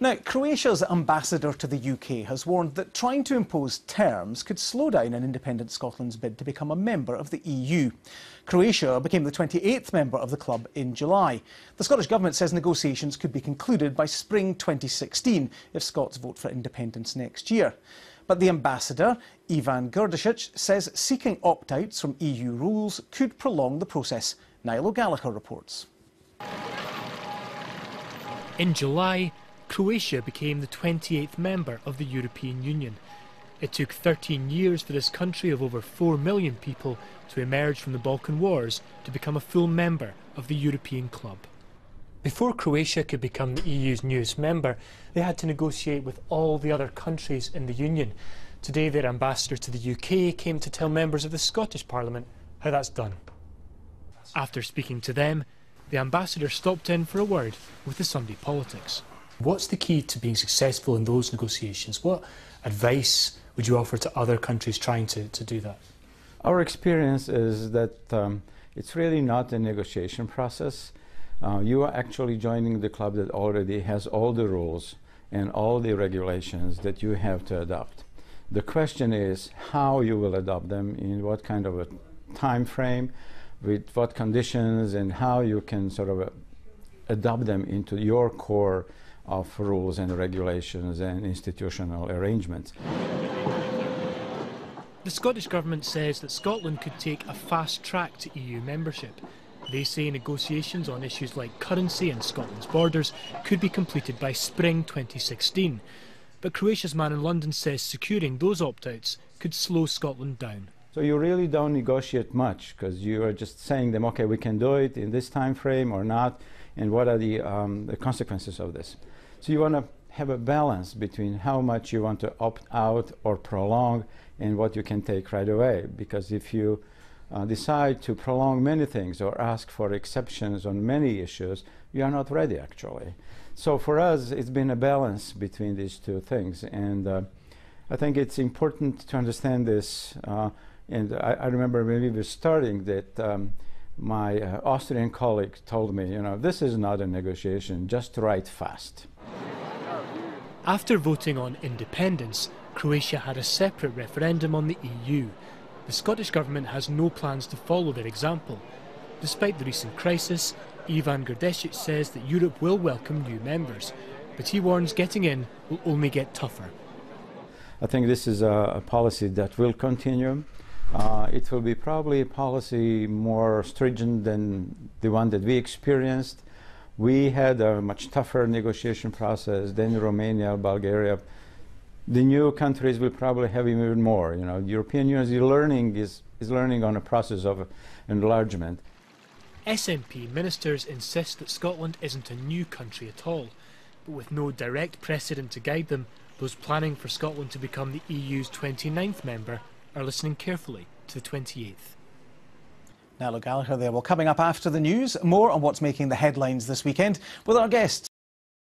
Now, Croatia's ambassador to the UK has warned that trying to impose terms could slow down an independent Scotland's bid to become a member of the EU. Croatia became the 28th member of the club in July. The Scottish Government says negotiations could be concluded by spring 2016 if Scots vote for independence next year. But the ambassador, Ivan Grdicic, says seeking opt-outs from EU rules could prolong the process. Niall O'Gallagher reports. In July, Croatia became the 28th member of the European Union. It took 13 years for this country of over 4 million people to emerge from the Balkan Wars to become a full member of the European club. Before Croatia could become the EU's newest member, they had to negotiate with all the other countries in the Union. Today, their ambassador to the UK came to tell members of the Scottish Parliament how that's done. After speaking to them, the ambassador stopped in for a word with the Sunday Politics. What's the key to being successful in those negotiations? What advice would you offer to other countries trying to do that? Our experience is that it's really not a negotiation process. You are actually joining the club that already has all the rules and all the regulations that you have to adopt. The question is how you will adopt them, in what kind of a time frame, with what conditions, and how you can sort of adopt them into your core of rules and regulations and institutional arrangements. The Scottish Government says that Scotland could take a fast track to EU membership. They say negotiations on issues like currency and Scotland's borders could be completed by spring 2016. But Croatia's man in London says securing those opt-outs could slow Scotland down. So you really don't negotiate much, because you are just saying them, okay, we can do it in this time frame or not, and what are the consequences of this. So you want to have a balance between how much you want to opt out or prolong and what you can take right away. Because if you decide to prolong many things or ask for exceptions on many issues, you are not ready actually. So for us, it's been a balance between these two things. And I think it's important to understand this. And I remember when we were starting that my Austrian colleague told me, this is not a negotiation, just write fast. After voting on independence, Croatia had a separate referendum on the EU. The Scottish Government has no plans to follow their example. Despite the recent crisis, Ivan Grdicic says that Europe will welcome new members, but he warns getting in will only get tougher. I think this is a policy that will continue. It will be probably a policy more stringent than the one that we experienced. We had a much tougher negotiation process than Romania, Bulgaria. The new countries will probably have even more. The European Union is learning on a process of enlargement. SNP ministers insist that Scotland isn't a new country at all, but with no direct precedent to guide them, those planning for Scotland to become the EU's 29th member are listening carefully to the 28th. Niall O'Gallagher there. Well, coming up after the news, more on what's making the headlines this weekend with our guests.